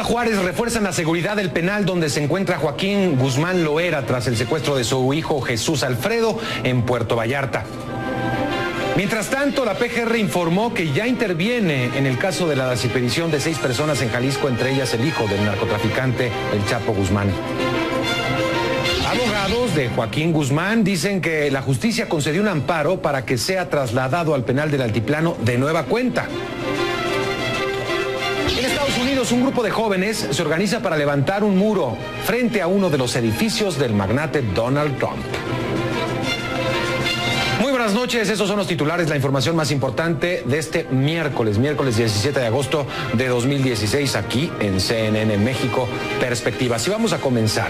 Juárez refuerzan la seguridad del penal donde se encuentra Joaquín Guzmán Loera tras el secuestro de su hijo Jesús Alfredo en Puerto Vallarta. Mientras tanto, la PGR informó que ya interviene en el caso de la desaparición de 6 personas en Jalisco, entre ellas el hijo del narcotraficante El Chapo Guzmán. Abogados de Joaquín Guzmán dicen que la justicia concedió un amparo para que sea trasladado al penal del Altiplano de nueva cuenta. En Estados Unidos, un grupo de jóvenes se organiza para levantar un muro frente a uno de los edificios del magnate Donald Trump. Muy buenas noches, esos son los titulares, la información más importante de este miércoles 17 de agosto de 2016 aquí en CNN México Perspectivas. Y vamos a comenzar.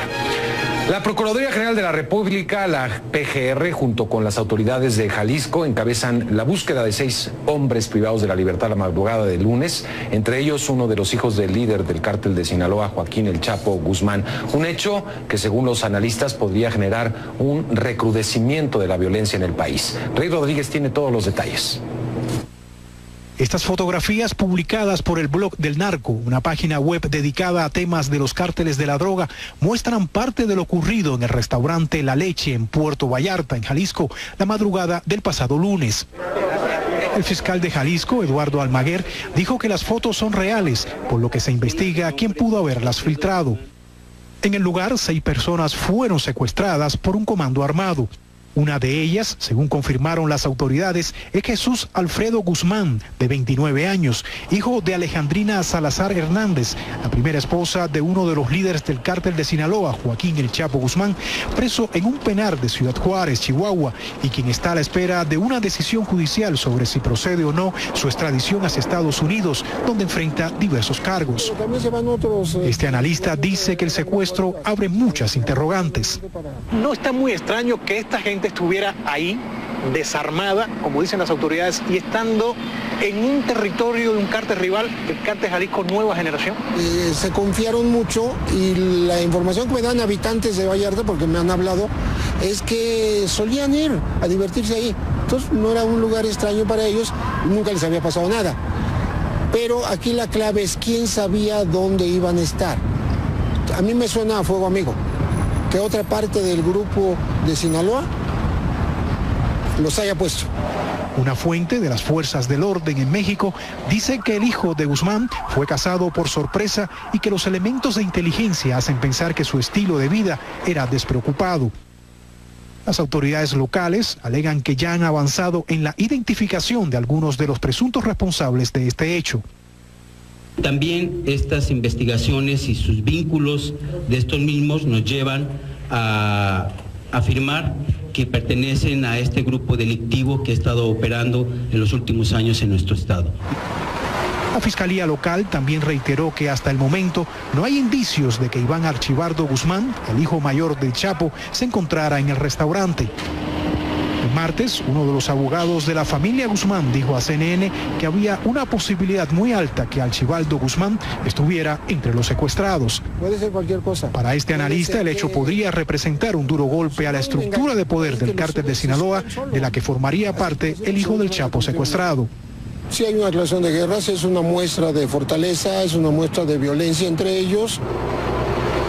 La Procuraduría General de la República, la PGR, junto con las autoridades de Jalisco, encabezan la búsqueda de 6 hombres privados de la libertad la madrugada de lunes, entre ellos uno de los hijos del líder del cártel de Sinaloa, Joaquín El Chapo Guzmán. Un hecho que, según los analistas, podría generar un recrudecimiento de la violencia en el país. Rey Rodríguez tiene todos los detalles. Estas fotografías publicadas por el blog del Narco, una página web dedicada a temas de los cárteles de la droga, muestran parte de lo ocurrido en el restaurante La Leche en Puerto Vallarta, en Jalisco, la madrugada del pasado lunes. El fiscal de Jalisco, Eduardo Almaguer, dijo que las fotos son reales, por lo que se investiga quién pudo haberlas filtrado. En el lugar, 6 personas fueron secuestradas por un comando armado. Una de ellas, según confirmaron las autoridades, es Jesús Alfredo Guzmán, de 29 años, hijo de Alejandrina Salazar Hernández, la primera esposa de uno de los líderes del cártel de Sinaloa, Joaquín El Chapo Guzmán, preso en un penal de Ciudad Juárez, Chihuahua, y quien está a la espera de una decisión judicial sobre si procede o no su extradición hacia Estados Unidos, donde enfrenta diversos cargos. Este analista dice que el secuestro abre muchas interrogantes. No está muy extraño que esta gente estuviera ahí, desarmada, como dicen las autoridades, y estando en un territorio de un cártel rival, el cártel Jalisco Nueva Generación. Se confiaron mucho y la información que me dan habitantes de Vallarta, porque me han hablado, es que solían ir a divertirse ahí. Entonces no era un lugar extraño para ellos, nunca les había pasado nada. Pero aquí la clave es quién sabía dónde iban a estar. A mí me suena a fuego amigo, que otra parte del grupo de Sinaloa los haya puesto. Una fuente de las fuerzas del orden en México dice que el hijo de Guzmán fue casado por sorpresa y que los elementos de inteligencia hacen pensar que su estilo de vida era despreocupado. Las autoridades locales alegan que ya han avanzado en la identificación de algunos de los presuntos responsables de este hecho. También estas investigaciones y sus vínculos de estos mismos nos llevan a afirmar que pertenecen a este grupo delictivo que ha estado operando en los últimos años en nuestro estado. La Fiscalía Local también reiteró que hasta el momento no hay indicios de que Iván Archibaldo Guzmán, el hijo mayor del Chapo, se encontrara en el restaurante. El martes, uno de los abogados de la familia Guzmán dijo a CNN que había una posibilidad muy alta que Archibaldo Guzmán estuviera entre los secuestrados. Puede ser cualquier cosa. Para este analista, el hecho podría representar un duro golpe a la estructura de poder del cártel de Sinaloa, de la que formaría parte el hijo del Chapo secuestrado. Si hay una declaración de guerras, es una muestra de fortaleza, es una muestra de violencia entre ellos.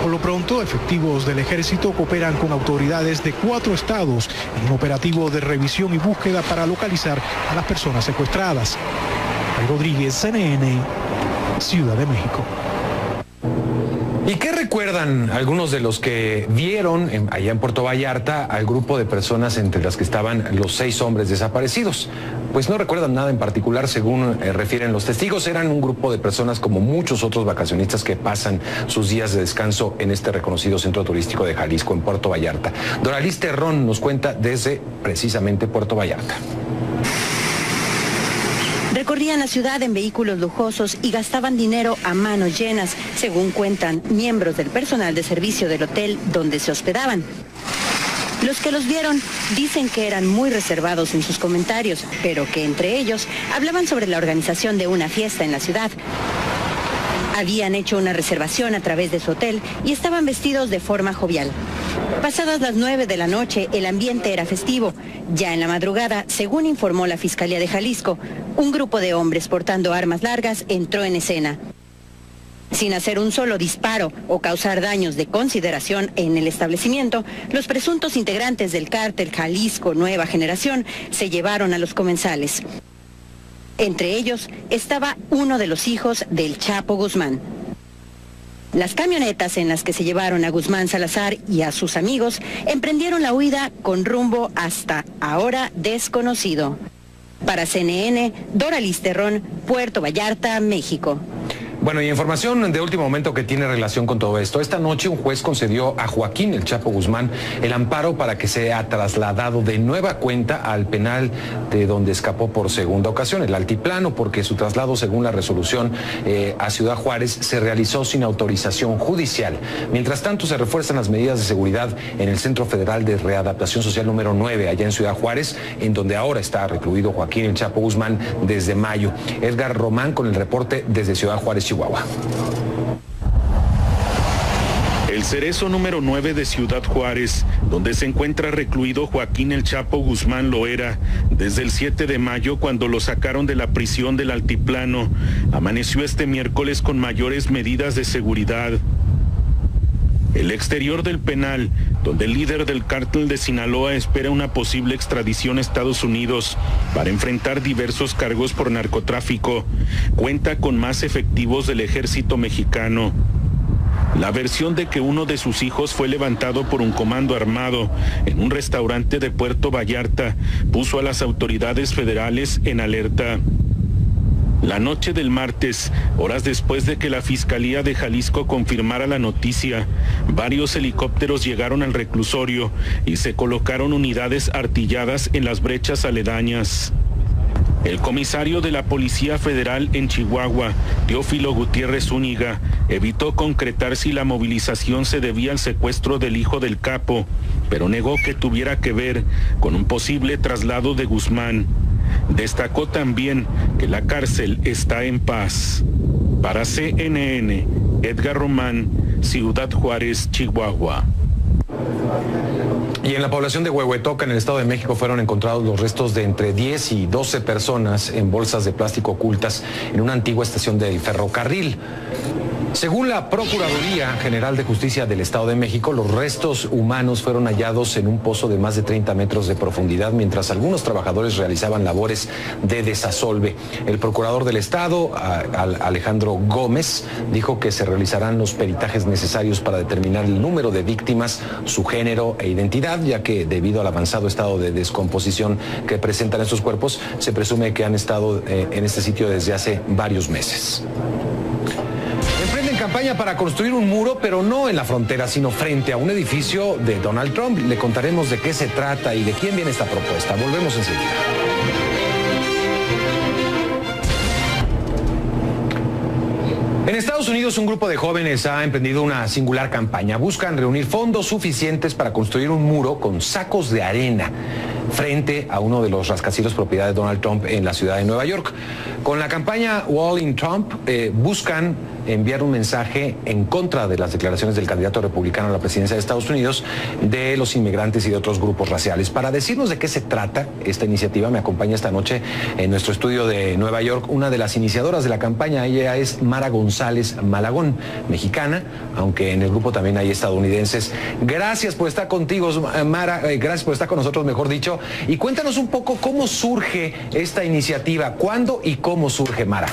Por lo pronto, efectivos del ejército cooperan con autoridades de 4 estados en un operativo de revisión y búsqueda para localizar a las personas secuestradas. Rey Rodríguez, CNN, Ciudad de México. ¿Y qué recuerdan algunos de los que vieron allá en Puerto Vallarta al grupo de personas entre las que estaban los 6 hombres desaparecidos? Pues no recuerdan nada en particular, según refieren los testigos. Eran un grupo de personas como muchos otros vacacionistas que pasan sus días de descanso en este reconocido centro turístico de Jalisco, en Puerto Vallarta. Doraliz Terrón nos cuenta desde precisamente Puerto Vallarta. Recorrían la ciudad en vehículos lujosos y gastaban dinero a manos llenas, según cuentan miembros del personal de servicio del hotel donde se hospedaban. Los que los vieron dicen que eran muy reservados en sus comentarios, pero que entre ellos hablaban sobre la organización de una fiesta en la ciudad. Habían hecho una reservación a través de su hotel y estaban vestidos de forma jovial. Pasadas las 9 de la noche, el ambiente era festivo. Ya en la madrugada, según informó la Fiscalía de Jalisco, un grupo de hombres portando armas largas entró en escena. Sin hacer un solo disparo o causar daños de consideración en el establecimiento, los presuntos integrantes del cártel Jalisco Nueva Generación se llevaron a los comensales. Entre ellos estaba uno de los hijos del Chapo Guzmán. Las camionetas en las que se llevaron a Guzmán Salazar y a sus amigos emprendieron la huida con rumbo hasta ahora desconocido. Para CNN, Doralis Terrón, Puerto Vallarta, México. Bueno, y información de último momento que tiene relación con todo esto. Esta noche un juez concedió a Joaquín El Chapo Guzmán el amparo para que sea trasladado de nueva cuenta al penal de donde escapó por segunda ocasión, el Altiplano, porque su traslado, según la resolución a Ciudad Juárez, se realizó sin autorización judicial. Mientras tanto, se refuerzan las medidas de seguridad en el Centro Federal de Readaptación Social número 9, allá en Ciudad Juárez, en donde ahora está recluido Joaquín El Chapo Guzmán desde mayo. Edgar Román con el reporte desde Ciudad Juárez, Chihuahua. El Cerezo número 9 de Ciudad Juárez, donde se encuentra recluido Joaquín El Chapo Guzmán Loera, desde el 7 de mayo cuando lo sacaron de la prisión del Altiplano, amaneció este miércoles con mayores medidas de seguridad. El exterior del penal, donde el líder del cártel de Sinaloa espera una posible extradición a Estados Unidos para enfrentar diversos cargos por narcotráfico, cuenta con más efectivos del ejército mexicano. La versión de que uno de sus hijos fue levantado por un comando armado en un restaurante de Puerto Vallarta puso a las autoridades federales en alerta. La noche del martes, horas después de que la Fiscalía de Jalisco confirmara la noticia, varios helicópteros llegaron al reclusorio y se colocaron unidades artilladas en las brechas aledañas. El comisario de la Policía Federal en Chihuahua, Teófilo Gutiérrez Zúñiga, evitó concretar si la movilización se debía al secuestro del hijo del capo, pero negó que tuviera que ver con un posible traslado de Guzmán. Destacó también que la cárcel está en paz. Para CNN, Edgar Román, Ciudad Juárez, Chihuahua. Y en la población de Huehuetoca, en el Estado de México, fueron encontrados los restos de entre 10 y 12 personas en bolsas de plástico ocultas en una antigua estación del ferrocarril. Según la Procuraduría General de Justicia del Estado de México, los restos humanos fueron hallados en un pozo de más de 30 metros de profundidad, mientras algunos trabajadores realizaban labores de desasolve. El procurador del Estado, Alejandro Gómez, dijo que se realizarán los peritajes necesarios para determinar el número de víctimas, su género e identidad, ya que debido al avanzado estado de descomposición que presentan estos cuerpos, se presume que han estado en este sitio desde hace varios meses. Campaña para construir un muro, pero no en la frontera, sino frente a un edificio de Donald Trump. Le contaremos de qué se trata y de quién viene esta propuesta. Volvemos enseguida. En Estados Unidos, un grupo de jóvenes ha emprendido una singular campaña. Buscan reunir fondos suficientes para construir un muro con sacos de arena frente a uno de los rascacielos propiedad de Donald Trump en la ciudad de Nueva York. Con la campaña Wall in Trump, buscan enviar un mensaje en contra de las declaraciones del candidato republicano a la presidencia de Estados Unidos, de los inmigrantes y de otros grupos raciales. Para decirnos de qué se trata esta iniciativa, me acompaña esta noche en nuestro estudio de Nueva York una de las iniciadoras de la campaña. Ella es Mara González Malagón, mexicana, aunque en el grupo también hay estadounidenses. Gracias por estar contigo, Mara, gracias por estar con nosotros, mejor dicho. Y cuéntanos un poco cómo surge esta iniciativa, cuándo y cómo surge, Mara.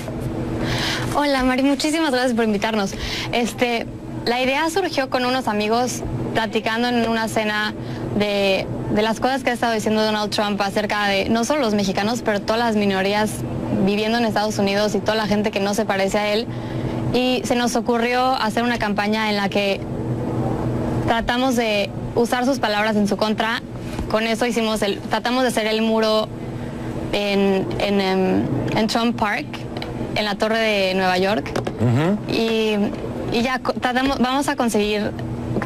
Hola, Mari, muchísimas gracias por invitarnos. La idea surgió con unos amigos platicando en una cena de las cosas que ha estado diciendo Donald Trump acerca de no solo los mexicanos, pero todas las minorías viviendo en Estados Unidos y toda la gente que no se parece a él. Y se nos ocurrió hacer una campaña en la que tratamos de usar sus palabras en su contra. Con eso tratamos de hacer el muro en Trump Park, en la Torre de Nueva York. Y ya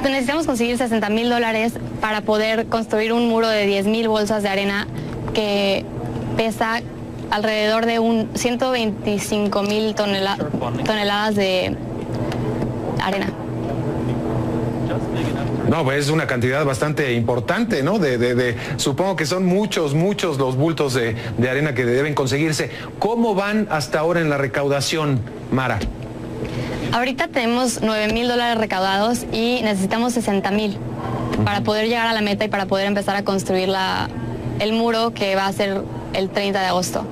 necesitamos conseguir $60,000 para poder construir un muro de 10,000 bolsas de arena que pesa alrededor de 125,000 toneladas de arena. No, pues es una cantidad bastante importante, ¿no? Supongo que son muchos los bultos de arena que deben conseguirse. ¿Cómo van hasta ahora en la recaudación, Mara? Ahorita tenemos $9,000 recaudados y necesitamos 60,000 para poder llegar a la meta y para poder empezar a construir el muro que va a ser el 30 de agosto.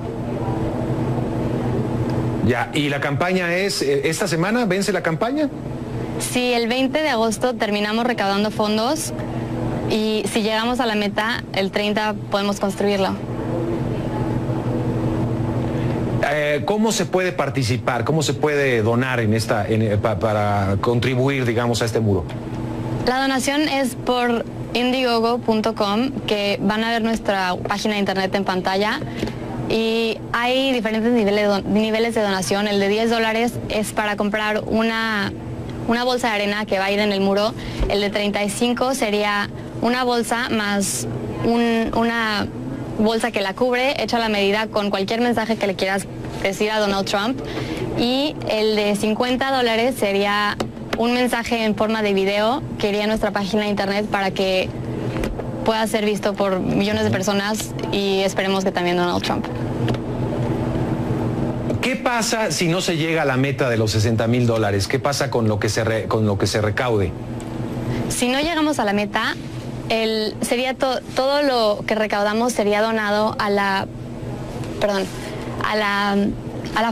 Ya, ¿y la campaña es, esta semana vence la campaña? Sí, el 20 de agosto terminamos recaudando fondos y si llegamos a la meta, el 30 podemos construirlo. ¿Cómo se puede participar? ¿Cómo se puede donar para contribuir, digamos, a este muro? La donación es por Indiegogo.com, que van a ver nuestra página de internet en pantalla. Y hay diferentes niveles de donación. El de $10 es para comprar una bolsa de arena que va a ir en el muro. El de 35 sería una bolsa más una bolsa que la cubre, hecha a la medida con cualquier mensaje que le quieras decir a Donald Trump. Y el de $50 sería un mensaje en forma de video que iría a nuestra página de internet para que pueda ser visto por millones de personas y esperemos que también Donald Trump. ¿Qué pasa si no se llega a la meta de los $60,000? ¿Qué pasa con lo que se recaude? Si no llegamos a la meta, todo lo que recaudamos sería donado a la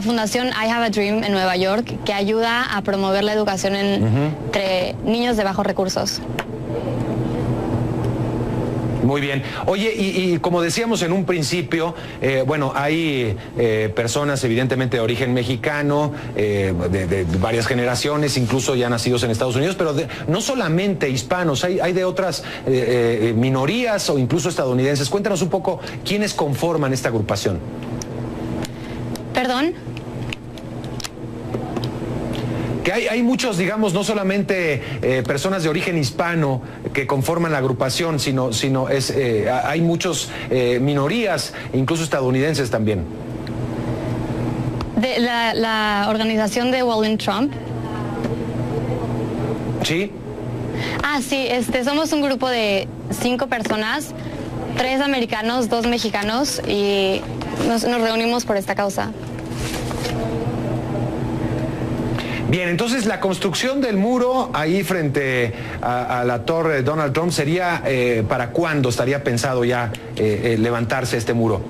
fundación I Have a Dream en Nueva York, que ayuda a promover la educación entre niños de bajos recursos. Muy bien. Oye, y como decíamos en un principio, bueno, hay personas evidentemente de origen mexicano, de varias generaciones, incluso ya nacidos en Estados Unidos, pero no solamente hispanos, hay de otras minorías o incluso estadounidenses. Cuéntanos un poco quiénes conforman esta agrupación. ¿Perdón? Que hay muchos, digamos, no solamente personas de origen hispano que conforman la agrupación, sino hay muchos minorías, incluso estadounidenses también. De la organización de Walling Trump. ¿Sí? Ah, sí, somos un grupo de 5 personas, 3 americanos, 2 mexicanos, y nos reunimos por esta causa. Bien, entonces la construcción del muro ahí frente a la torre de Donald Trump sería, ¿para cuándo estaría pensado ya levantarse este muro?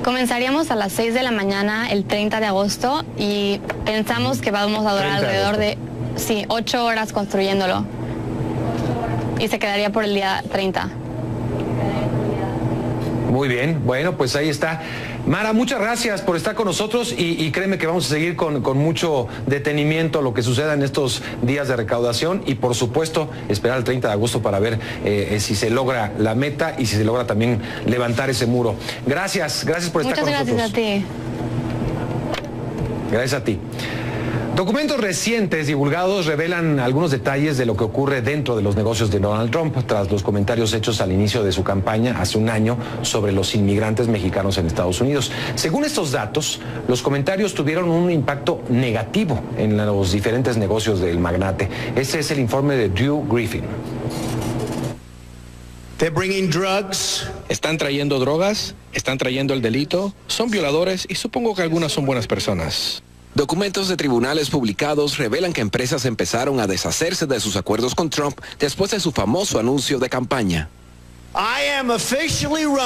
Comenzaríamos a las 6 de la mañana el 30 de agosto y pensamos que vamos a durar alrededor de 8 horas construyéndolo y se quedaría por el día 30. Muy bien, bueno, pues ahí está. Mara, muchas gracias por estar con nosotros y créeme que vamos a seguir con mucho detenimiento lo que suceda en estos días de recaudación y por supuesto esperar el 30 de agosto para ver si se logra la meta y si se logra también levantar ese muro. Gracias por estar con nosotros. Muchas gracias a ti. Gracias a ti. Documentos recientes divulgados revelan algunos detalles de lo que ocurre dentro de los negocios de Donald Trump tras los comentarios hechos al inicio de su campaña hace un año sobre los inmigrantes mexicanos en Estados Unidos. Según estos datos, los comentarios tuvieron un impacto negativo en los diferentes negocios del magnate. Este es el informe de Drew Griffin. Están trayendo drogas, están trayendo el delito, son violadores y supongo que algunas son buenas personas. Documentos de tribunales publicados revelan que empresas empezaron a deshacerse de sus acuerdos con Trump después de su famoso anuncio de campaña.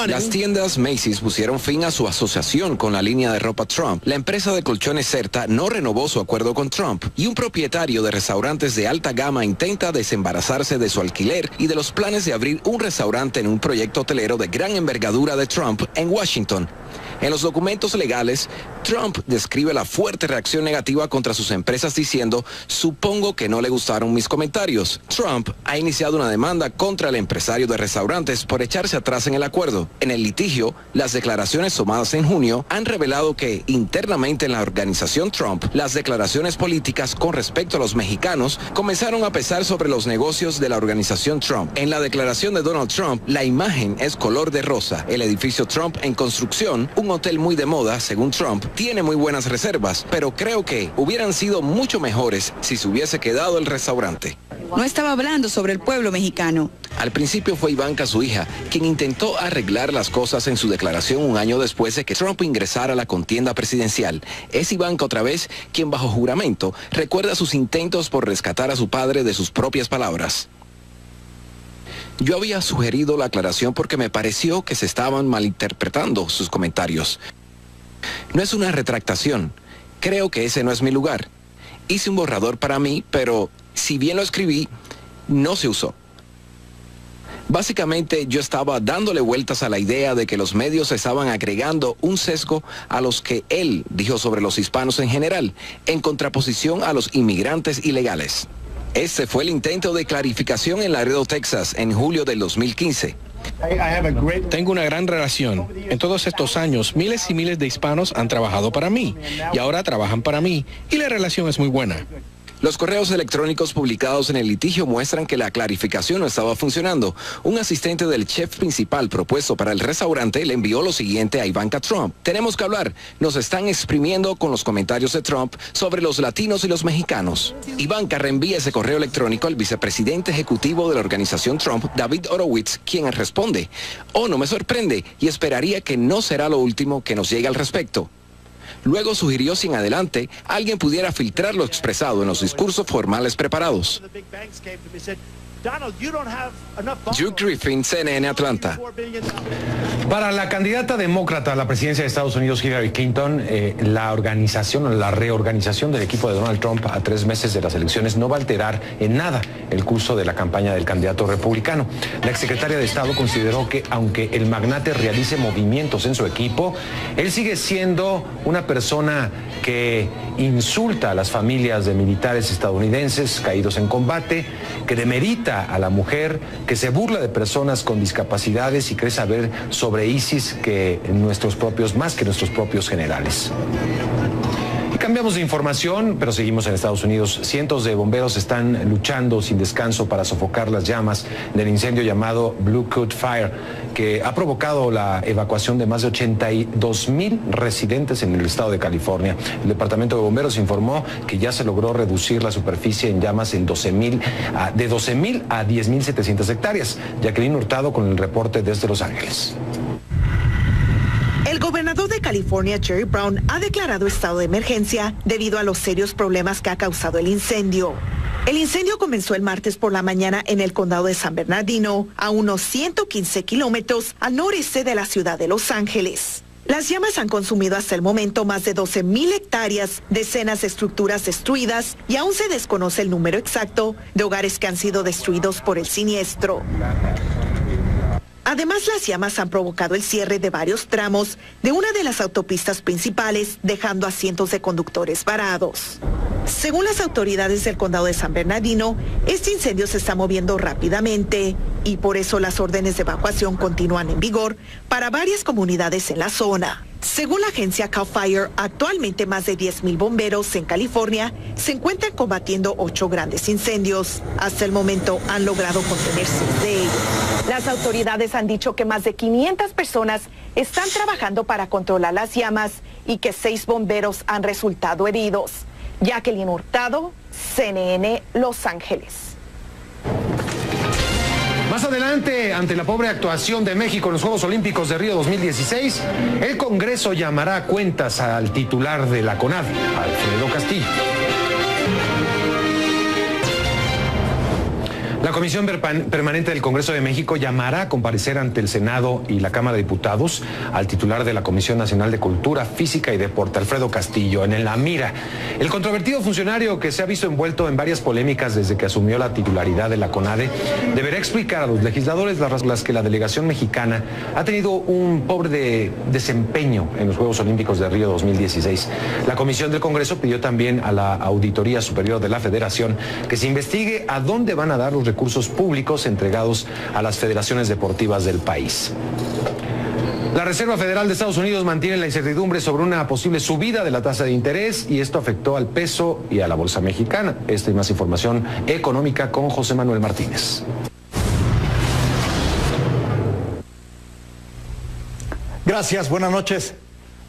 Las tiendas Macy's pusieron fin a su asociación con la línea de ropa Trump. La empresa de colchones Certa no renovó su acuerdo con Trump. Y un propietario de restaurantes de alta gama intenta desembarazarse de su alquiler y de los planes de abrir un restaurante en un proyecto hotelero de gran envergadura de Trump en Washington. En los documentos legales, Trump describe la fuerte reacción negativa contra sus empresas diciendo, supongo que no le gustaron mis comentarios. Trump ha iniciado una demanda contra el empresario de restaurantes por echarse atrás en el acuerdo. En el litigio, las declaraciones tomadas en junio han revelado que internamente en la organización Trump, las declaraciones políticas con respecto a los mexicanos comenzaron a pesar sobre los negocios de la organización Trump. En la declaración de Donald Trump, la imagen es color de rosa. El edificio Trump en construcción, un hotel muy de moda, según Trump, tiene muy buenas reservas, pero creo que hubieran sido mucho mejores si se hubiese quedado el restaurante. No estaba hablando sobre el pueblo mexicano. Al principio fue Ivanka, su hija, quien intentó arreglar las cosas en su declaración un año después de que Trump ingresara a la contienda presidencial. Es Ivanka otra vez quien bajo juramento recuerda sus intentos por rescatar a su padre de sus propias palabras. Yo había sugerido la aclaración porque me pareció que se estaban malinterpretando sus comentarios. No es una retractación. Creo que ese no es mi lugar. Hice un borrador para mí, pero si bien lo escribí, no se usó. Básicamente yo estaba dándole vueltas a la idea de que los medios estaban agregando un sesgo a los que él dijo sobre los hispanos en general, en contraposición a los inmigrantes ilegales. Este fue el intento de clarificación en Laredo, Texas, en julio del 2015. Tengo una gran relación. En todos estos años, miles y miles de hispanos han trabajado para mí y ahora trabajan para mí y la relación es muy buena. Los correos electrónicos publicados en el litigio muestran que la clarificación no estaba funcionando. Un asistente del chef principal propuesto para el restaurante le envió lo siguiente a Ivanka Trump. Tenemos que hablar. Nos están exprimiendo con los comentarios de Trump sobre los latinos y los mexicanos. Ivanka reenvía ese correo electrónico al vicepresidente ejecutivo de la organización Trump, David Horowitz, quien responde: "Oh, no me sorprende y esperaría que no será lo último que nos llegue al respecto". Luego sugirió si en adelante alguien pudiera filtrar lo expresado en los discursos formales preparados. Duke Griffin, CNN, Atlanta. Para la candidata demócrata a la presidencia de Estados Unidos, Hillary Clinton, la reorganización del equipo de Donald Trump a 3 meses de las elecciones no va a alterar en nada el curso de la campaña del candidato republicano. La exsecretaria de Estado consideró que aunque el magnate realice movimientos en su equipo, él sigue siendo una persona que insulta a las familias de militares estadounidenses caídos en combate, que demerita a la mujer, que se burla de personas con discapacidades y cree saber sobre ISIS más que nuestros propios generales. Y cambiamos de información, pero seguimos en Estados Unidos. Cientos de bomberos están luchando sin descanso para sofocar las llamas del incendio llamado Blue Coat Fire, que ha provocado la evacuación de más de 82,000 residentes en el estado de California. El Departamento de Bomberos informó que ya se logró reducir la superficie en llamas de 12,000 a 10,700 hectáreas. Jacqueline Hurtado con el reporte desde Los Ángeles. El gobernador de California, Jerry Brown, ha declarado estado de emergencia debido a los serios problemas que ha causado el incendio. El incendio comenzó el martes por la mañana en el condado de San Bernardino, a unos 115 kilómetros al noreste de la ciudad de Los Ángeles. Las llamas han consumido hasta el momento más de 12,000 hectáreas, decenas de estructuras destruidas y aún se desconoce el número exacto de hogares que han sido destruidos por el siniestro. Además, las llamas han provocado el cierre de varios tramos de una de las autopistas principales, dejando a cientos de conductores varados. Según las autoridades del condado de San Bernardino, este incendio se está moviendo rápidamente y por eso las órdenes de evacuación continúan en vigor para varias comunidades en la zona. Según la agencia CAL FIRE, actualmente más de 10,000 bomberos en California se encuentran combatiendo 8 grandes incendios. Hasta el momento han logrado contener 6 de ellos. Las autoridades han dicho que más de 500 personas están trabajando para controlar las llamas y que 6 bomberos han resultado heridos. Jacqueline Hurtado, CNN, Los Ángeles. Más adelante, ante la pobre actuación de México en los Juegos Olímpicos de Río 2016, el Congreso llamará a cuentas al titular de la CONADE, Alfredo Castillo. La Comisión Permanente del Congreso de México llamará a comparecer ante el Senado y la Cámara de Diputados al titular de la Comisión Nacional de Cultura, Física y Deporte, Alfredo Castillo, en la mira. El controvertido funcionario, que se ha visto envuelto en varias polémicas desde que asumió la titularidad de la CONADE, deberá explicar a los legisladores las que la delegación mexicana ha tenido un pobre desempeño en los Juegos Olímpicos de Río 2016. La Comisión del Congreso pidió también a la Auditoría Superior de la Federación que se investigue a dónde van a dar los recursos públicos entregados a las federaciones deportivas del país. La Reserva Federal de Estados Unidos mantiene la incertidumbre sobre una posible subida de la tasa de interés y esto afectó al peso y a la bolsa mexicana. Esta y más información económica con José Manuel Martínez. Gracias, buenas noches.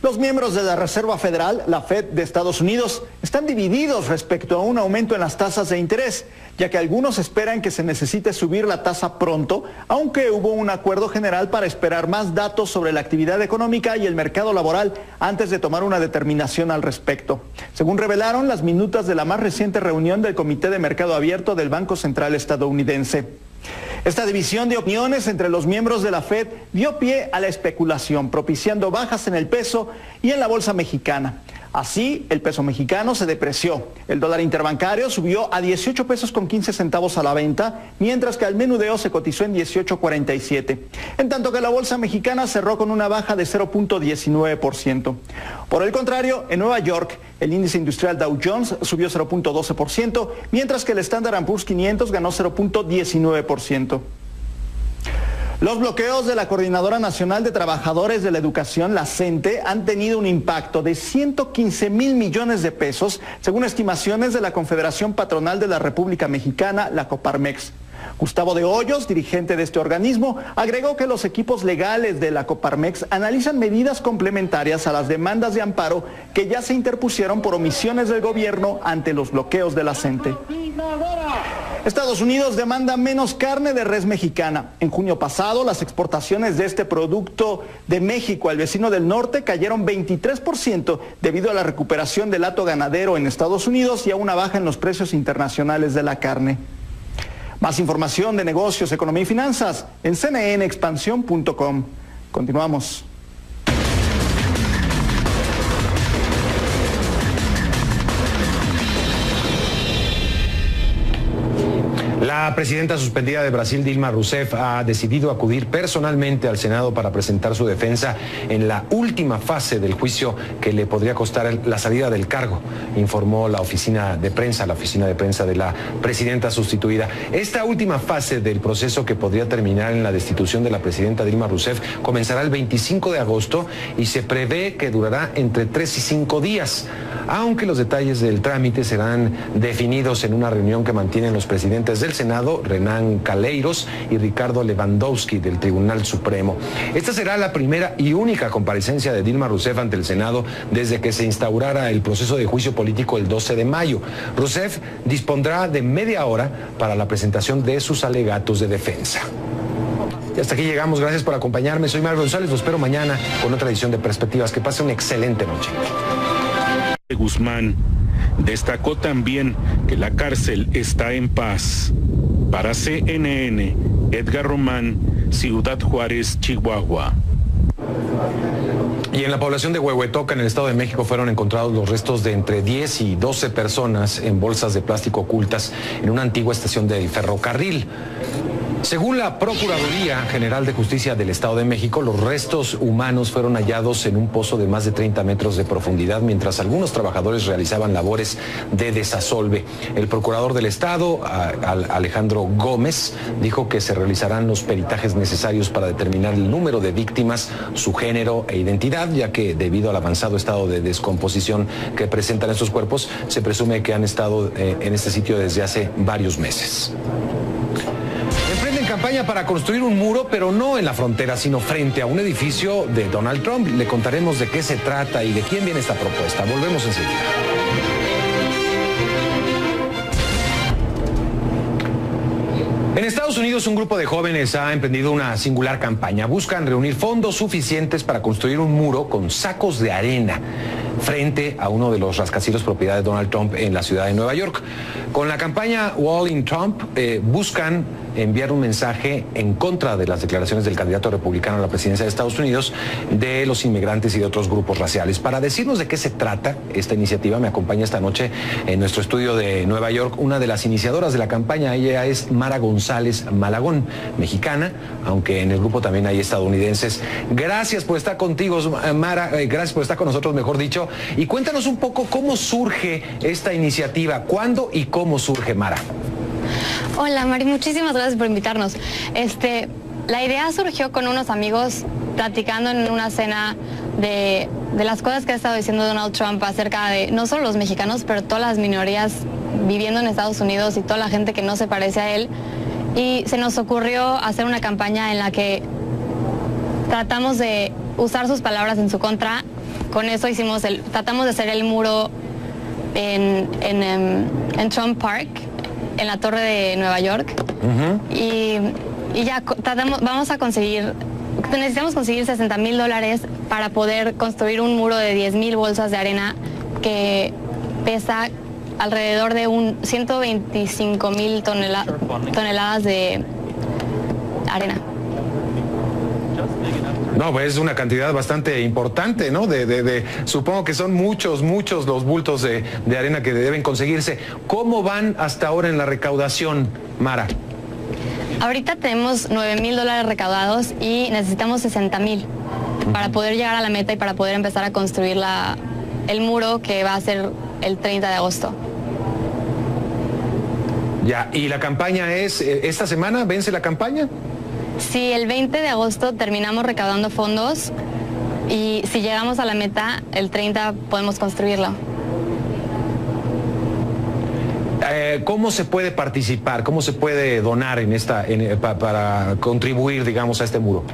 Los miembros de la Reserva Federal, la Fed de Estados Unidos, están divididos respecto a un aumento en las tasas de interés, ya que algunos esperan que se necesite subir la tasa pronto, aunque hubo un acuerdo general para esperar más datos sobre la actividad económica y el mercado laboral antes de tomar una determinación al respecto. Según revelaron las minutas de la más reciente reunión del Comité de Mercado Abierto del Banco Central estadounidense. Esta división de opiniones entre los miembros de la Fed dio pie a la especulación, propiciando bajas en el peso y en la bolsa mexicana. Así, el peso mexicano se depreció. El dólar interbancario subió a 18 pesos con 15 centavos a la venta, mientras que al menudeo se cotizó en 18.47. En tanto que la bolsa mexicana cerró con una baja de 0.19%. Por el contrario, en Nueva York, el índice industrial Dow Jones subió 0.12%, mientras que el Standard & Poor's 500 ganó 0.19%. Los bloqueos de la Coordinadora Nacional de Trabajadores de la Educación, la CENTE, han tenido un impacto de 115,000 millones de pesos, según estimaciones de la Confederación Patronal de la República Mexicana, la Coparmex. Gustavo de Hoyos, dirigente de este organismo, agregó que los equipos legales de la Coparmex analizan medidas complementarias a las demandas de amparo que ya se interpusieron por omisiones del gobierno ante los bloqueos de la CENTE. Estados Unidos demanda menos carne de res mexicana. En junio pasado, las exportaciones de este producto de México al vecino del norte cayeron 23% debido a la recuperación del hato ganadero en Estados Unidos y a una baja en los precios internacionales de la carne. Más información de negocios, economía y finanzas en cnnexpansión.com. Continuamos. La presidenta suspendida de Brasil, Dilma Rousseff, ha decidido acudir personalmente al Senado para presentar su defensa en la última fase del juicio que le podría costar la salida del cargo, informó la oficina de prensa de la presidenta sustituida. Esta última fase del proceso, que podría terminar en la destitución de la presidenta Dilma Rousseff, comenzará el 25 de agosto y se prevé que durará entre 3 y 5 días, aunque los detalles del trámite serán definidos en una reunión que mantienen los presidentes del Senado, Renan Calheiros y Ricardo Lewandowski, del Tribunal Supremo. Esta será la primera y única comparecencia de Dilma Rousseff ante el Senado desde que se instaurara el proceso de juicio político el 12 de mayo. Rousseff dispondrá de media hora para la presentación de sus alegatos de defensa. Y hasta aquí llegamos. Gracias por acompañarme. Soy Mario González. Los espero mañana con otra edición de Perspectivas. Que pase una excelente noche. Guzmán destacó también que la cárcel está en paz. Para CNN, Edgar Román, Ciudad Juárez, Chihuahua. Y en la población de Huehuetoca, en el Estado de México, fueron encontrados los restos de entre 10 y 12 personas en bolsas de plástico ocultas en una antigua estación del ferrocarril. Según la Procuraduría General de Justicia del Estado de México, los restos humanos fueron hallados en un pozo de más de 30 metros de profundidad, mientras algunos trabajadores realizaban labores de desasolve. El procurador del Estado, Alejandro Gómez, dijo que se realizarán los peritajes necesarios para determinar el número de víctimas, su género e identidad, ya que debido al avanzado estado de descomposición que presentan estos cuerpos, se presume que han estado en este sitio desde hace varios meses. Campaña para construir un muro, pero no en la frontera, sino frente a un edificio de Donald Trump. Le contaremos de qué se trata y de quién viene esta propuesta. Volvemos enseguida. En Estados Unidos, un grupo de jóvenes ha emprendido una singular campaña. Buscan reunir fondos suficientes para construir un muro con sacos de arena frente a uno de los rascacielos propiedad de Donald Trump en la ciudad de Nueva York. Con la campaña Wall in Trump buscan enviar un mensaje en contra de las declaraciones del candidato republicano a la presidencia de Estados Unidos, de los inmigrantes y de otros grupos raciales. Para decirnos de qué se trata esta iniciativa, me acompaña esta noche en nuestro estudio de Nueva York una de las iniciadoras de la campaña. Ella es Mara González Malagón, mexicana, aunque en el grupo también hay estadounidenses. Gracias por estar contigo, Mara, gracias por estar con nosotros, mejor dicho, y cuéntanos un poco cómo surge esta iniciativa, cuándo y cómo surge, Mara. Hola, Mari, muchísimas gracias por invitarnos. La idea surgió con unos amigos platicando en una cena de las cosas que ha estado diciendo Donald Trump acerca de no solo los mexicanos, pero todas las minorías viviendo en Estados Unidos y toda la gente que no se parece a él. Y se nos ocurrió hacer una campaña en la que tratamos de usar sus palabras en su contra con eso tratamos de hacer el muro en Trump Park, en la Torre de Nueva York. Y ya necesitamos conseguir $60,000 para poder construir un muro de 10,000 bolsas de arena que pesa alrededor de 125,000 toneladas de arena. No, pues es una cantidad bastante importante, ¿no? Supongo que son muchos los bultos de arena que deben conseguirse. ¿Cómo van hasta ahora en la recaudación, Mara? Ahorita tenemos $9,000 recaudados y necesitamos 60,000 para poder llegar a la meta y para poder empezar a construir el muro que va a ser el 30 de agosto. Ya, ¿y la campaña es, esta semana vence la campaña? Sí, el 20 de agosto terminamos recaudando fondos y si llegamos a la meta, el 30 podemos construirlo. ¿Cómo se puede participar? ¿Cómo se puede donar para contribuir, digamos, a este muro?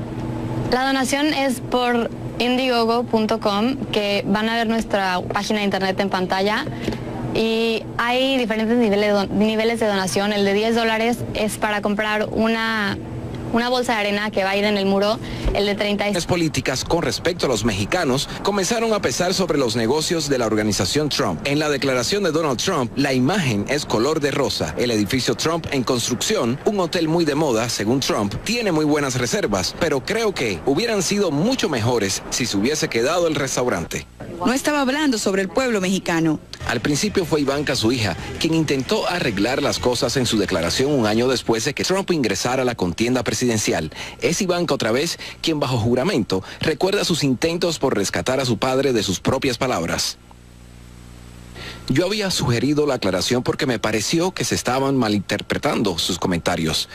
La donación es por Indiegogo.com, que van a ver nuestra página de internet en pantalla. Y hay diferentes niveles de donación. El de $10 es para comprar una bolsa de arena que va a ir en el muro. El de 30. Las políticas con respecto a los mexicanos comenzaron a pesar sobre los negocios de la organización Trump. En la declaración de Donald Trump, la imagen es color de rosa. El edificio Trump en construcción, un hotel muy de moda, según Trump, tiene muy buenas reservas, pero creo que hubieran sido mucho mejores si se hubiese quedado el restaurante. No estaba hablando sobre el pueblo mexicano. Al principio fue Ivanka, su hija, quien intentó arreglar las cosas en su declaración un año después de que Trump ingresara a la contienda presidencial. Es Ivanka otra vez quien bajo juramento recuerda sus intentos por rescatar a su padre de sus propias palabras. Yo había sugerido la aclaración porque me pareció que se estaban malinterpretando sus comentarios.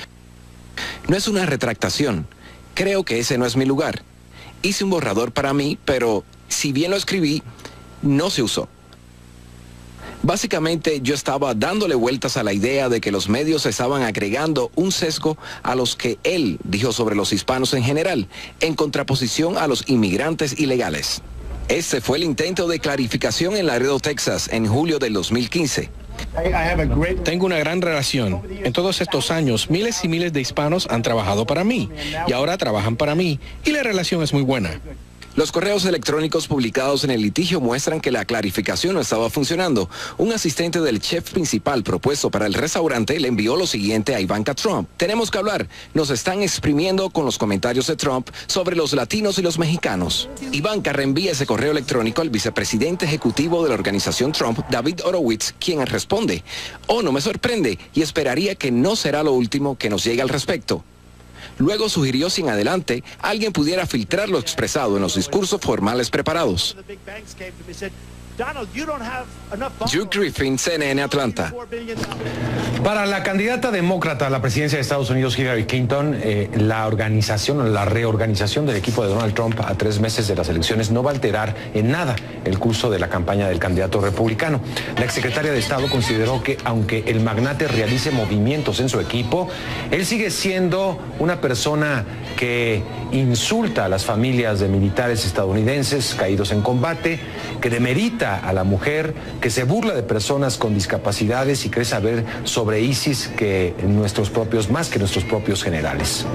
No es una retractación. Creo que ese no es mi lugar. Hice un borrador para mí, pero si bien lo escribí, no se usó. Básicamente yo estaba dándole vueltas a la idea de que los medios estaban agregando un sesgo a los que él dijo sobre los hispanos en general, en contraposición a los inmigrantes ilegales. Este fue el intento de clarificación en Laredo, Texas, en julio del 2015. Tengo una gran relación. En todos estos años, miles y miles de hispanos han trabajado para mí y ahora trabajan para mí y la relación es muy buena. Los correos electrónicos publicados en el litigio muestran que la clarificación no estaba funcionando. Un asistente del chef principal propuesto para el restaurante le envió lo siguiente a Ivanka Trump. Tenemos que hablar. Nos están exprimiendo con los comentarios de Trump sobre los latinos y los mexicanos. Ivanka reenvía ese correo electrónico al vicepresidente ejecutivo de la organización Trump, David Horowitz, quien responde: "Oh, no me sorprende y esperaría que no será lo último que nos llegue al respecto". Luego sugirió si en adelante alguien pudiera filtrar lo expresado en los discursos formales preparados. Duke Griffin, CNN, Atlanta. Para la candidata demócrata a la presidencia de Estados Unidos, Hillary Clinton, la reorganización del equipo de Donald Trump a 3 meses de las elecciones no va a alterar en nada el curso de la campaña del candidato republicano. La exsecretaria de Estado consideró que aunque el magnate realice movimientos en su equipo, él sigue siendo una persona que insulta a las familias de militares estadounidenses caídos en combate, que demerita a la mujer, que se burla de personas con discapacidades y cree saber sobre ISIS más que nuestros propios generales.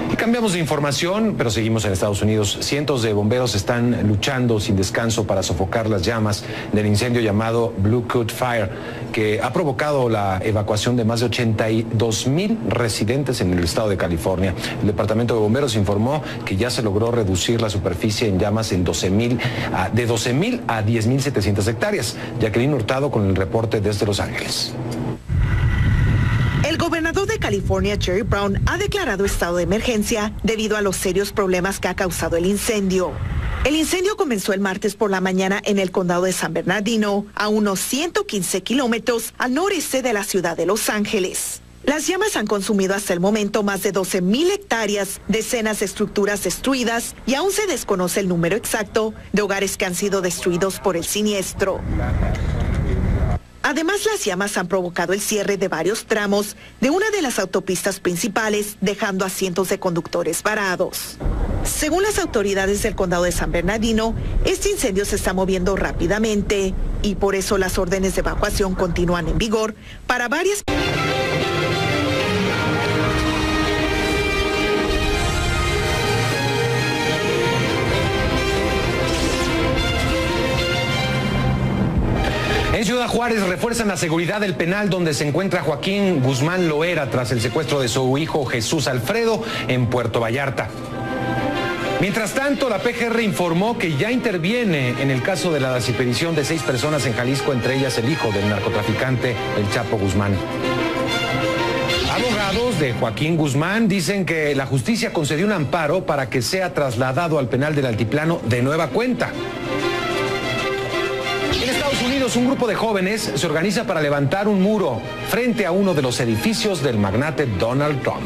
Y cambiamos de información, pero seguimos en Estados Unidos. Cientos de bomberos están luchando sin descanso para sofocar las llamas del incendio llamado Blue Coat Fire, que ha provocado la evacuación de más de 82,000 residentes en el estado de California. El Departamento de Bomberos informó que ya se logró reducir la superficie en llamas en de 12,000 a 10,700 hectáreas. Jacqueline Hurtado con el reporte desde Los Ángeles. El gobernador de California, Jerry Brown, ha declarado estado de emergencia debido a los serios problemas que ha causado el incendio. El incendio comenzó el martes por la mañana en el condado de San Bernardino, a unos 115 kilómetros al noreste de la ciudad de Los Ángeles. Las llamas han consumido hasta el momento más de 12,000 hectáreas, decenas de estructuras destruidas y aún se desconoce el número exacto de hogares que han sido destruidos por el siniestro. Además, las llamas han provocado el cierre de varios tramos de una de las autopistas principales, dejando a cientos de conductores varados. Según las autoridades del condado de San Bernardino, este incendio se está moviendo rápidamente y por eso las órdenes de evacuación continúan en vigor para varias... En Ciudad Juárez refuerzan la seguridad del penal donde se encuentra Joaquín Guzmán Loera tras el secuestro de su hijo Jesús Alfredo en Puerto Vallarta. Mientras tanto, la PGR informó que ya interviene en el caso de la desaparición de 6 personas en Jalisco, entre ellas el hijo del narcotraficante, el Chapo Guzmán. Abogados de Joaquín Guzmán dicen que la justicia concedió un amparo para que sea trasladado al penal del Altiplano de nueva cuenta. En Estados Unidos, un grupo de jóvenes se organiza para levantar un muro frente a uno de los edificios del magnate Donald Trump.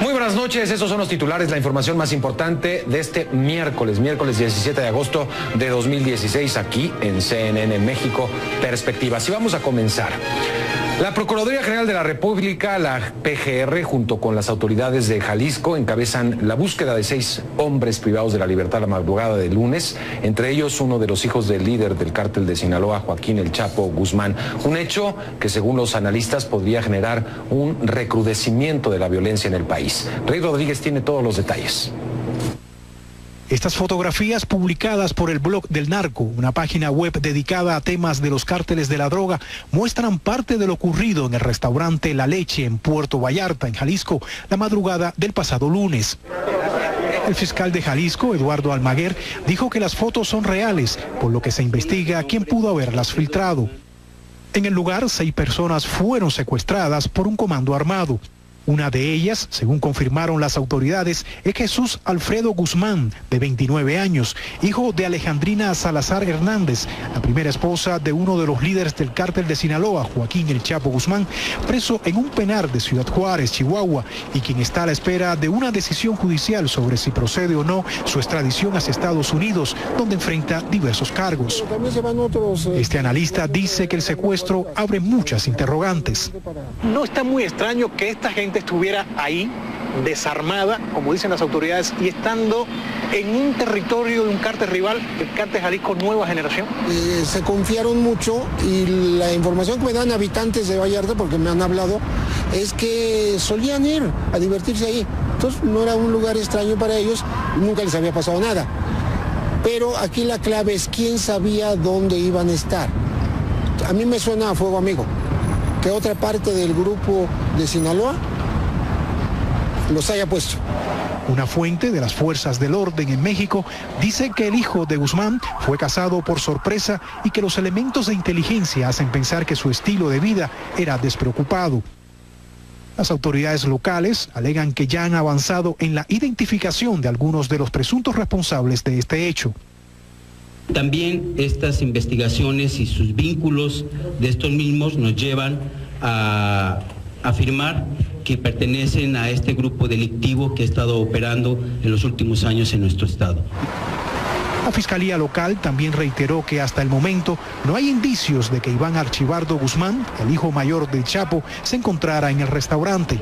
Muy buenas noches, esos son los titulares, la información más importante de este miércoles 17 de agosto de 2016 aquí en CNN México Perspectivas. Y vamos a comenzar. La Procuraduría General de la República, la PGR, junto con las autoridades de Jalisco, encabezan la búsqueda de 6 hombres privados de la libertad la madrugada del lunes, entre ellos uno de los hijos del líder del cártel de Sinaloa, Joaquín El Chapo Guzmán. Un hecho que, según los analistas, podría generar un recrudecimiento de la violencia en el país. Rey Rodríguez tiene todos los detalles. Estas fotografías publicadas por el blog del Narco, una página web dedicada a temas de los cárteles de la droga, muestran parte de lo ocurrido en el restaurante La Leche en Puerto Vallarta, en Jalisco, la madrugada del pasado lunes. El fiscal de Jalisco, Eduardo Almaguer, dijo que las fotos son reales, por lo que se investiga quién pudo haberlas filtrado. En el lugar, 6 personas fueron secuestradas por un comando armado. Una de ellas, según confirmaron las autoridades, es Jesús Alfredo Guzmán, de 29 años, hijo de Alejandrina Salazar Hernández, la primera esposa de uno de los líderes del cártel de Sinaloa, Joaquín El Chapo Guzmán, preso en un penal de Ciudad Juárez, Chihuahua, y quien está a la espera de una decisión judicial sobre si procede o no su extradición hacia Estados Unidos, donde enfrenta diversos cargos. Este analista dice que el secuestro abre muchas interrogantes. No está muy extraño que esta gente estuviera ahí, desarmada, como dicen las autoridades, y estando en un territorio de un cártel rival, el cártel Jalisco Nueva Generación. Se confiaron mucho y la información que me dan habitantes de Vallarta, porque me han hablado, es que solían ir a divertirse ahí. Entonces no era un lugar extraño para ellos, nunca les había pasado nada. Pero aquí la clave es quién sabía dónde iban a estar. A mí me suena a fuego amigo, que otra parte del grupo de Sinaloa los haya puesto. Una fuente de las fuerzas del orden en México dice que el hijo de Guzmán fue casado por sorpresa y que los elementos de inteligencia hacen pensar que su estilo de vida era despreocupado. Las autoridades locales alegan que ya han avanzado en la identificación de algunos de los presuntos responsables de este hecho. También estas investigaciones y sus vínculos de estos mismos nos llevan a afirmar que pertenecen a este grupo delictivo que ha estado operando en los últimos años en nuestro estado. La Fiscalía Local también reiteró que hasta el momento no hay indicios de que Iván Archibaldo Guzmán, el hijo mayor del Chapo, se encontrara en el restaurante.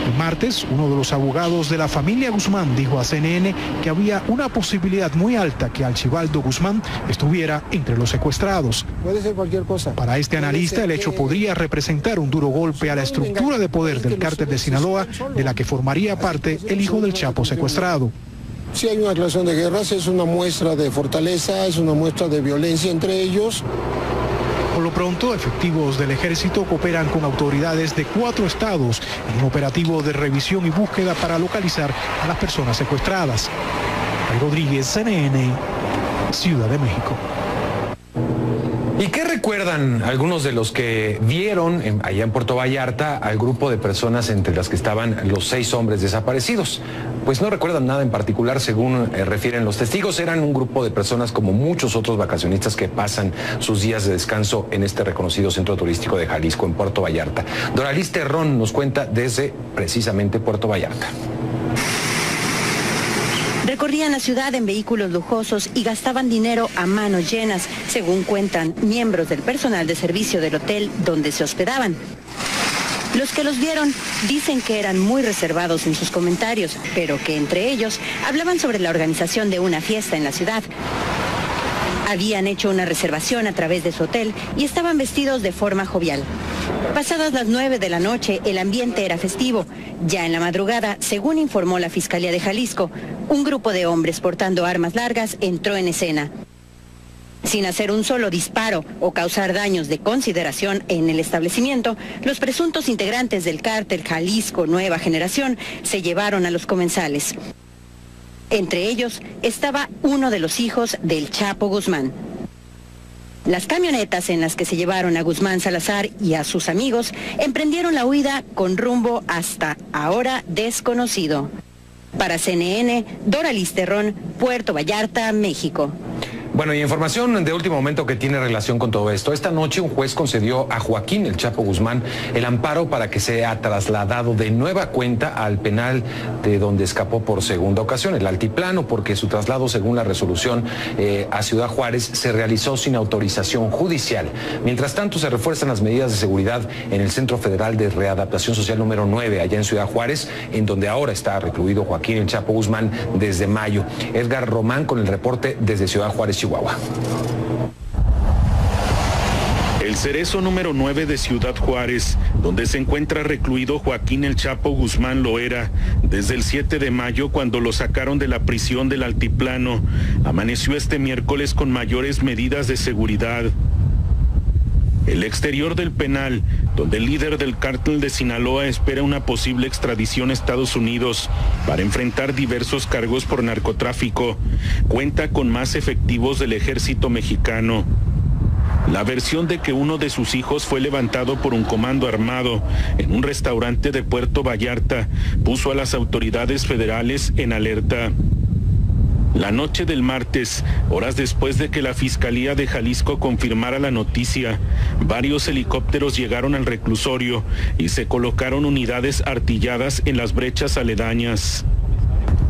El martes, uno de los abogados de la familia Guzmán dijo a CNN que había una posibilidad muy alta que Archibaldo Guzmán estuviera entre los secuestrados. Puede ser cualquier cosa. Para este analista, el hecho podría representar un duro golpe a la estructura de poder del cártel de Sinaloa, de la que formaría parte el hijo del Chapo secuestrado. Si hay una declaración de guerras, es una muestra de fortaleza, es una muestra de violencia entre ellos. Por lo pronto, efectivos del ejército cooperan con autoridades de 4 estados en un operativo de revisión y búsqueda para localizar a las personas secuestradas. Rey Rodríguez, CNN, Ciudad de México. ¿Y qué recuerdan algunos de los que vieron allá en Puerto Vallarta al grupo de personas entre las que estaban los 6 hombres desaparecidos? Pues no recuerdan nada en particular, según refieren los testigos. Eran un grupo de personas como muchos otros vacacionistas que pasan sus días de descanso en este reconocido centro turístico de Jalisco, en Puerto Vallarta. Doraliz Terrón nos cuenta desde precisamente Puerto Vallarta. Recorrían la ciudad en vehículos lujosos y gastaban dinero a manos llenas, según cuentan miembros del personal de servicio del hotel donde se hospedaban. Los que los vieron dicen que eran muy reservados en sus comentarios, pero que entre ellos hablaban sobre la organización de una fiesta en la ciudad. Habían hecho una reservación a través de su hotel y estaban vestidos de forma jovial. Pasadas las 9 de la noche, el ambiente era festivo. Ya en la madrugada, según informó la Fiscalía de Jalisco, un grupo de hombres portando armas largas entró en escena. Sin hacer un solo disparo o causar daños de consideración en el establecimiento, los presuntos integrantes del cártel Jalisco Nueva Generación se llevaron a los comensales. Entre ellos estaba uno de los hijos del Chapo Guzmán. Las camionetas en las que se llevaron a Guzmán Salazar y a sus amigos emprendieron la huida con rumbo hasta ahora desconocido. Para CNN, Doralis Terrón, Puerto Vallarta, México. Bueno, y información de último momento que tiene relación con todo esto. Esta noche un juez concedió a Joaquín El Chapo Guzmán el amparo para que sea trasladado de nueva cuenta al penal de donde escapó por segunda ocasión, el Altiplano, porque su traslado, según la resolución a Ciudad Juárez, se realizó sin autorización judicial. Mientras tanto, se refuerzan las medidas de seguridad en el Centro Federal de Readaptación Social número 9, allá en Ciudad Juárez, en donde ahora está recluido Joaquín El Chapo Guzmán desde mayo. Edgar Román con el reporte desde Ciudad Juárez, Chihuahua. El Cerezo número 9 de Ciudad Juárez, donde se encuentra recluido Joaquín El Chapo Guzmán Loera, desde el 7 de mayo cuando lo sacaron de la prisión del Altiplano, amaneció este miércoles con mayores medidas de seguridad. El exterior del penal, donde el líder del cártel de Sinaloa espera una posible extradición a Estados Unidos para enfrentar diversos cargos por narcotráfico, cuenta con más efectivos del ejército mexicano. La versión de que uno de sus hijos fue levantado por un comando armado en un restaurante de Puerto Vallarta puso a las autoridades federales en alerta. La noche del martes, horas después de que la Fiscalía de Jalisco confirmara la noticia, varios helicópteros llegaron al reclusorio y se colocaron unidades artilladas en las brechas aledañas.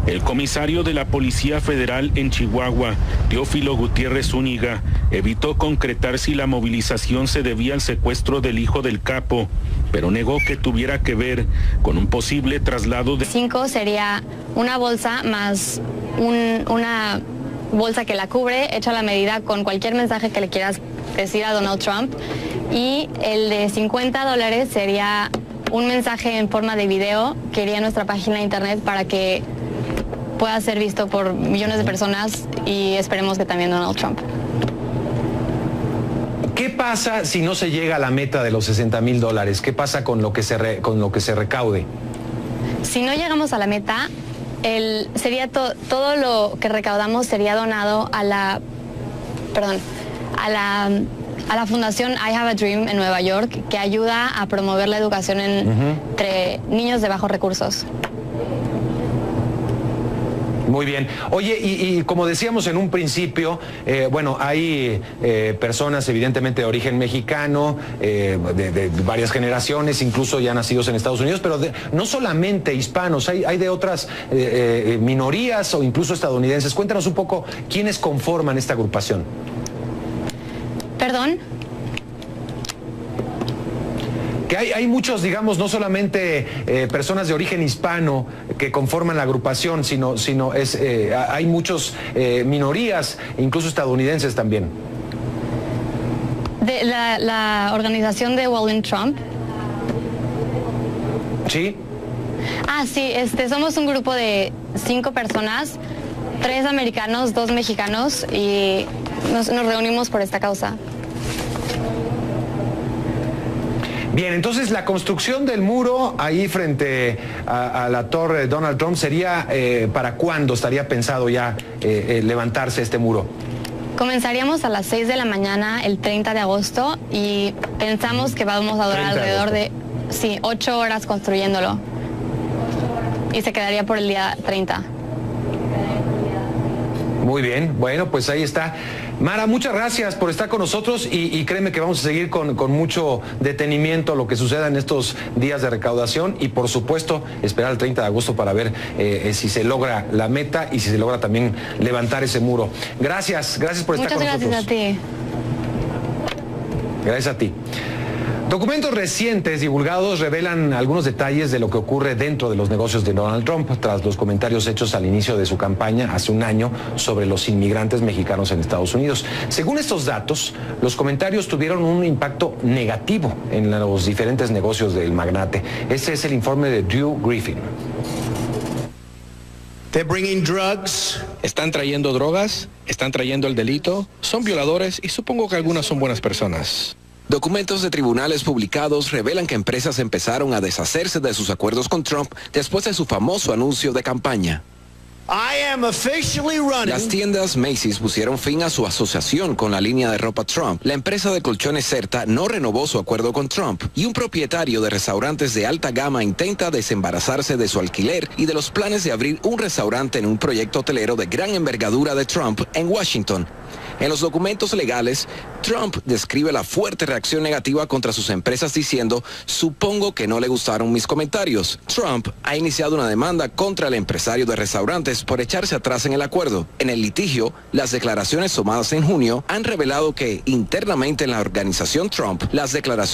El comisario de la Policía Federal en Chihuahua, Teófilo Gutiérrez Zúñiga, evitó concretar si la movilización se debía al secuestro del hijo del capo, pero negó que tuviera que ver con un posible traslado de... 5 sería una bolsa más una bolsa que la cubre, hecha a la medida con cualquier mensaje que le quieras decir a Donald Trump. Y el de $50 sería un mensaje en forma de video que iría a nuestra página de internet para que pueda ser visto por millones de personas y esperemos que también Donald Trump. ¿Qué pasa si no se llega a la meta de los $60,000? ¿Qué pasa con lo que se recaude? Si no llegamos a la meta, todo lo que recaudamos sería donado a la fundación I Have a Dream en Nueva York, que ayuda a promover la educación entre niños de bajos recursos. Muy bien. Oye, y como decíamos en un principio, bueno, hay personas evidentemente de origen mexicano, de varias generaciones, incluso ya nacidos en Estados Unidos, pero no solamente hispanos, hay de otras minorías o incluso estadounidenses. Cuéntanos un poco quiénes conforman esta agrupación. ¿Perdón? Que hay muchos, digamos, no solamente personas de origen hispano que conforman la agrupación, sino hay muchos minorías, incluso estadounidenses también. De la organización de Walling Trump. ¿Sí? Sí, somos un grupo de 5 personas, 3 americanos, 2 mexicanos, y nos reunimos por esta causa. Bien, entonces la construcción del muro ahí frente a la torre de Donald Trump sería, ¿para cuándo estaría pensado ya levantarse este muro? Comenzaríamos a las 6 de la mañana el 30 de agosto y pensamos que vamos a durar alrededor de 8 horas construyéndolo y se quedaría por el día 30. Muy bien, bueno, pues ahí está. Mara, muchas gracias por estar con nosotros y créeme que vamos a seguir con mucho detenimiento lo que suceda en estos días de recaudación y por supuesto esperar el 30 de agosto para ver si se logra la meta y si se logra también levantar ese muro. Gracias por estar con nosotros. Muchas gracias a ti. Gracias a ti. Documentos recientes divulgados revelan algunos detalles de lo que ocurre dentro de los negocios de Donald Trump tras los comentarios hechos al inicio de su campaña hace un año sobre los inmigrantes mexicanos en Estados Unidos. Según estos datos, los comentarios tuvieron un impacto negativo en los diferentes negocios del magnate. Este es el informe de Drew Griffin. Están trayendo drogas, están trayendo el delito, son violadores y supongo que algunas son buenas personas. Documentos de tribunales publicados revelan que empresas empezaron a deshacerse de sus acuerdos con Trump después de su famoso anuncio de campaña. Las tiendas Macy's pusieron fin a su asociación con la línea de ropa Trump. La empresa de colchones Certa no renovó su acuerdo con Trump y un propietario de restaurantes de alta gama intenta desembarazarse de su alquiler y de los planes de abrir un restaurante en un proyecto hotelero de gran envergadura de Trump en Washington. En los documentos legales, Trump describe la fuerte reacción negativa contra sus empresas diciendo, supongo que no le gustaron mis comentarios. Trump ha iniciado una demanda contra el empresario de restaurantes por echarse atrás en el acuerdo. En el litigio, las declaraciones tomadas en junio han revelado que internamente en la organización Trump, las declaraciones